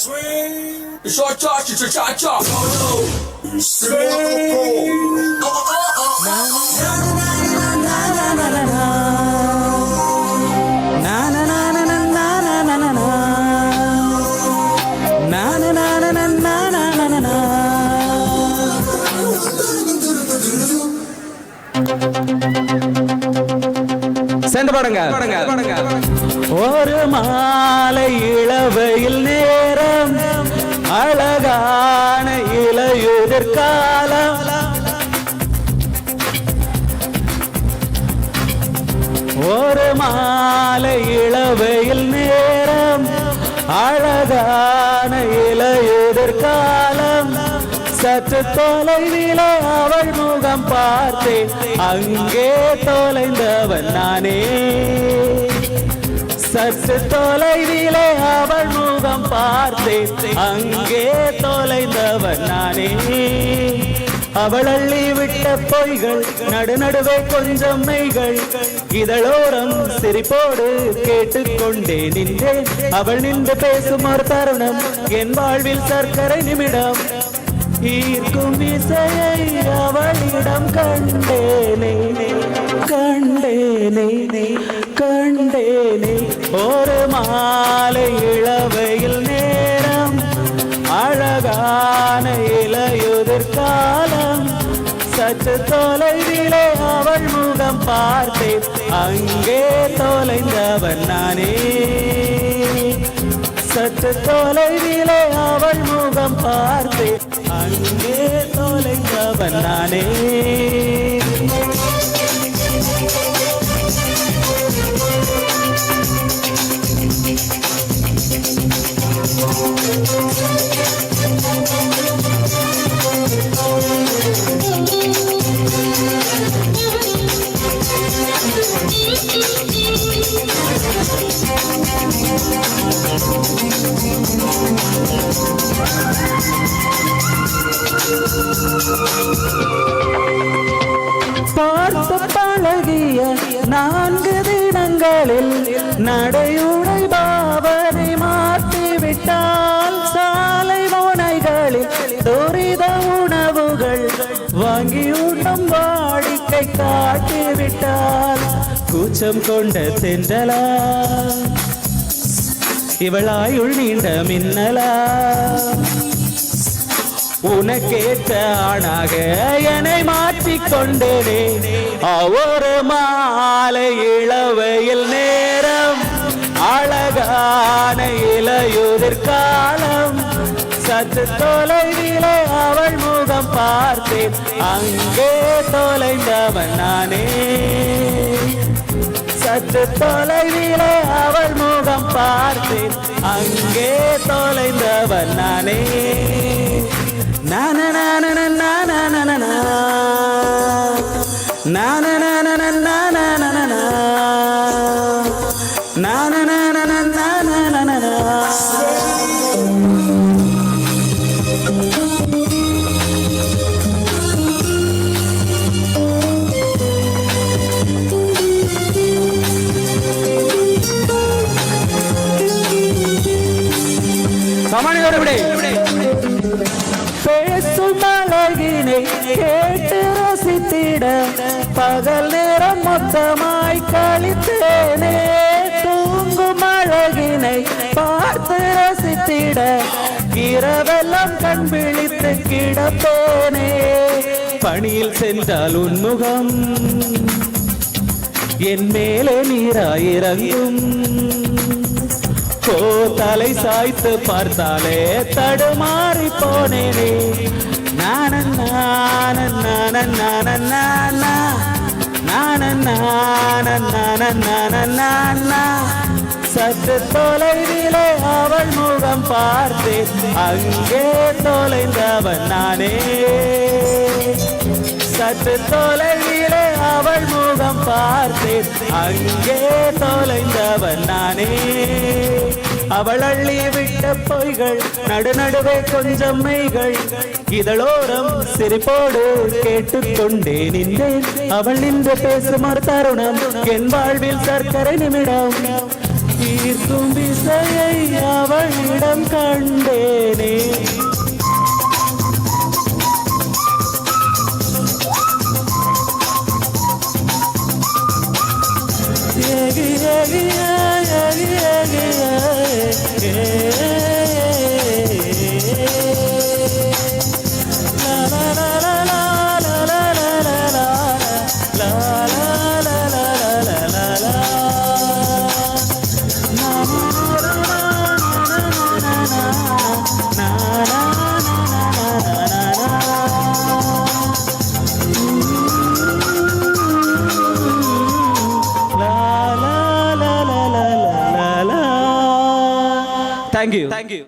Swing. Short cha cha cha cha. Swing. சேர்ந்து பாடுங்க. ஒரு மாலை இளவையில் நேரம் அழகான இளையுதிர் காலம். ஒரு மாலை இளவையில் நேரம் அழகான இளையுதிர் காலம். சற்று தொலைவிலே அவள் முகம் பார்த்தேன், அங்கே தொலைந்தவன் நானே. சற்று தொலைவிலே அவள் முகம் பார்த்தேன், அங்கே தொலைந்தவன் நானே. அவள் அள்ளி விட்ட பொய்கள் நடுநடுவே கொஞ்சம் மெய்கள், இதழோரம் சிரிப்போடு கேட்டுக்கொண்டே நின்றேன். அவள் நின்று பேசும் ஒரு தருணம் என் வாழ்வில் சர்க்கரை நிமிடம். ஈர்க்கும் இசையை அவளிடம் கண்டேனே கண்டேனே கண்டேனே. ஒரு மாலை இளவையில் நேரம் அழகான இளையுதிர் காலம். சற்று தொலைவிலே அவள் முகம் பார்த்தேன், அங்கே தொலைந்தவன் நானே. சற்று தொலைவிலே அவள் முகம் பார்த்தேன், அங்கே தொலைந்தவன் நானே. பார்த்து பழகிய 4 தினங்களில் நடையுடை பாவனை மாற்றிவிட்டால், சாலை முனைகளில் துரித உணவுகள் வாங்கி உண்ணும் வாடிக்கை காட்டிவிட்டால். கூச்சம் கொண்ட தென்றலா இவளாயுள் நீண்ட மின்னலா, உனக்கேற்ற ஆணாக என்னை மாற்றிக்கொண்டேனே. ஒரு மாலை இளவையில் நேரம் அழகான இளையுதிர் காலம். சற்று தொலைவிலே அவள் முகம் பார்த்தேன், அங்கே தொலைந்தவன் நானே. சற்று தொலைவிலே அவள் முகம் பார்த்தேன், அங்கே தொலைந்தவன் நானே. நான நான நான நான நான நான நான நான நான. சமாளியோட விட பேசும் அழகினை கேட்டு ரசித்திட பகல் நேரம் மொத்தமாய் கழித்தேனே. தூங்கும் அழகினை பார்த்து ரசித்திட இரவெல்லாம் கண் விழித்து கிடப்பேனே. பணியில் சென்றால் உன்முகம் என் மேலே நீராயிரங்கும். தலை சாய்த்து பார்த்தாலே தடுமாறி போனேனே. நான நான நான நான நான நான நான நான நான. சற்று தொலைவிலே அவள் முகம் பார்த்தேன், அங்கே தொலைந்தவன் நானே. சற்று தொலைவிலே அவள் முகம் பார்த்தேன், அங்கே தொலைந்தவன் நானே. அவள் அள்ளி விட்ட பொய்கள் நடுநடுவே கொஞ்சம் மெய்கள், இதழோரம் சிரிப்போடு கேட்டுக்கொண்டே நின்றேன். அவள் நின்று பேசும் ஒரு தருணம் என் வாழ்வில் சர்க்கரை நிமிடம். ஈர்க்கும் விசையை அவளிடம் சொர்க்கம் கண்டேனே. ஏகி ஏகி ஏகி ஏகி ஏகி லா லா லா லா லா லா லா லா லா லா லா லா லா லா லா. Thank you.